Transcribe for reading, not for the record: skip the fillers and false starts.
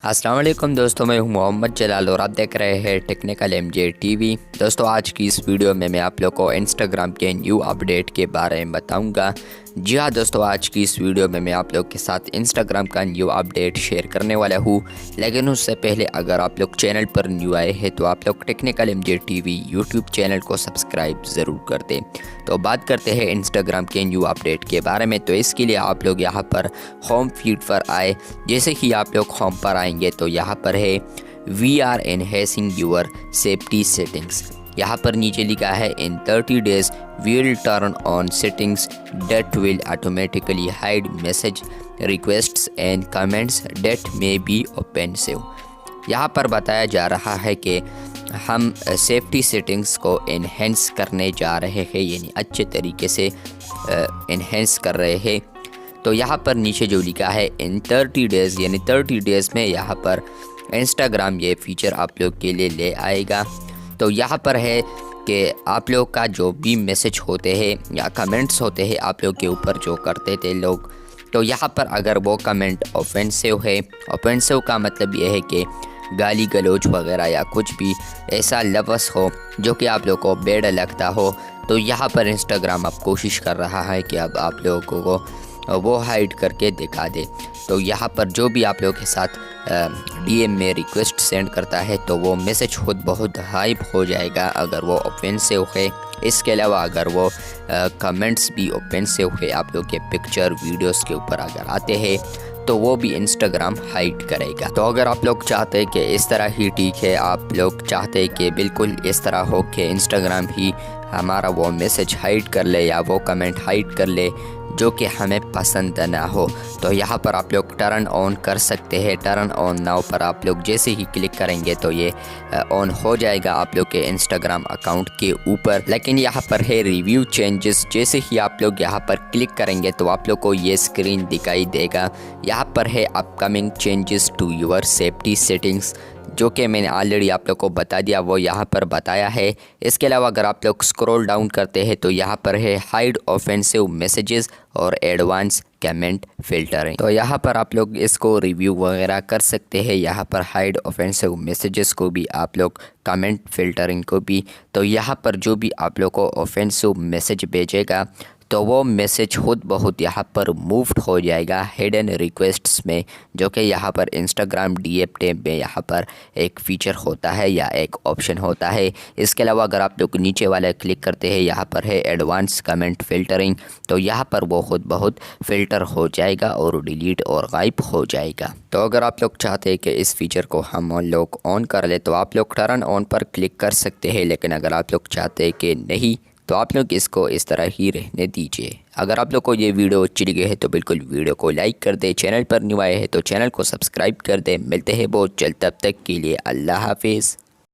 अस्सलाम वालेकुम दोस्तों, मैं हूं मोहम्मद जलाल और आप देख रहे हैं टेक्निकल एमजे टीवी। दोस्तों, आज की इस वीडियो में मैं आप लोग को इंस्टाग्राम के न्यू अपडेट के बारे में बताऊंगा। जी हाँ दोस्तों, आज की इस वीडियो में मैं आप लोग के साथ इंस्टाग्राम का न्यू अपडेट शेयर करने वाला हूँ। लेकिन उससे पहले अगर आप लोग चैनल पर न्यू आए हैं तो आप लोग technical MJ TV YouTube channel को सब्सक्राइब ज़रूर कर दें। तो बात करते हैं इंस्टाग्राम के न्यू अपडेट के बारे में। तो इसके लिए आप लोग यहाँ पर होम फीड पर आए। जैसे ही आप लोग होम पर आएंगे तो यहाँ पर है we are enhancing your safety settings. यहाँ पर नीचे लिखा है इन 30 days we'll turn on settings that will automatically hide message requests and comments that may be offensive। यहाँ पर बताया जा रहा है कि हम सेफ्टी सेटिंग्स को एनहेंस करने जा रहे हैं, यानी अच्छे तरीके से एनहेंस कर रहे हैं। तो यहाँ पर नीचे जो लिखा है इन 30 days, यानी 30 days में यहाँ पर इंस्टाग्राम ये फीचर आप लोग के लिए ले आएगा। तो यहाँ पर है कि आप लोग का जो भी मैसेज होते हैं या कमेंट्स होते हैं आप लोग के ऊपर जो करते थे लोग, तो यहाँ पर अगर वो कमेंट ऑफेंसिव है, ऑफेंसिव का मतलब ये है कि गाली गलौज वगैरह या कुछ भी ऐसा लफ्ज़ हो जो कि आप लोग को बेड लगता हो, तो यहाँ पर इंस्टाग्राम अब कोशिश कर रहा है कि अब आप लोगों को वो हाइड करके दिखा दे। तो यहाँ पर जो भी आप लोगों के साथ डीएम में रिक्वेस्ट सेंड करता है तो वो मैसेज खुद बहुत हाइड हो जाएगा अगर वो ऑफेंसिव है। इसके अलावा अगर वो कमेंट्स भी ऑफेंसिव है, आप लोग के पिक्चर वीडियोस के ऊपर अगर आते हैं तो वो भी इंस्टाग्राम हाइड करेगा। तो अगर आप लोग चाहते हैं कि इस तरह ही ठीक है, आप लोग चाहते हैं कि बिल्कुल इस तरह हो कि इंस्टाग्राम ही हमारा वो मैसेज हाइड कर ले या वो कमेंट हाइड कर ले जो कि हमें पसंद ना हो, तो यहाँ पर आप लोग टर्न ऑन कर सकते हैं। टर्न ऑन नाउ पर आप लोग जैसे ही क्लिक करेंगे तो ये ऑन हो जाएगा आप लोग के इंस्टाग्राम अकाउंट के ऊपर। लेकिन यहाँ पर है रिव्यू चेंजेस। जैसे ही आप लोग यहाँ पर क्लिक करेंगे तो आप लोग को ये स्क्रीन दिखाई देगा। यहाँ पर है upcoming changes to your safety settings, जो कि मैंने ऑलरेडी आप लोग को बता दिया, वो यहाँ पर बताया है। इसके अलावा अगर आप लोग स्क्रॉल डाउन करते हैं तो यहाँ पर है हाइड ऑफेंसिव मैसेजेस और एडवांस कमेंट फिल्टरिंग। तो यहाँ पर आप लोग इसको रिव्यू वगैरह कर सकते हैं। यहाँ पर हाइड ऑफेंसिव मैसेजेस को भी आप लोग कमेंट फिल्टरिंग को भी। तो यहाँ पर जो भी आप लोग को ऑफेंसिव मैसेज भेजेगा तो वो मैसेज खुद बहुत यहाँ पर मूव्ड हो जाएगा हिडन रिक्वेस्ट्स में, जो कि यहाँ पर इंस्टाग्राम डीएम टैब में यहाँ पर एक फ़ीचर होता है या एक ऑप्शन होता है। इसके अलावा अगर आप लोग नीचे वाला क्लिक करते हैं, यहाँ पर है एडवांस कमेंट फ़िल्टरिंग, तो यहाँ पर वो खुद बहुत फ़िल्टर हो जाएगा और डिलीट और गायब हो जाएगा। तो अगर आप लोग चाहते हैं कि इस फीचर को हम लोग ऑन कर ले तो आप लोग टर्न ऑन पर क्लिक कर सकते हैं। लेकिन अगर आप लोग चाहते हैं कि नहीं तो आप लोग इसको इस तरह ही रहने दीजिए। अगर आप लोग को ये वीडियो अच्छी लगी है तो बिल्कुल वीडियो को लाइक कर दे। चैनल पर न्यू आए हैं तो चैनल को सब्सक्राइब कर दे। मिलते हैं बहुत जल्द, तब तक के लिए अल्लाह हाफिज़।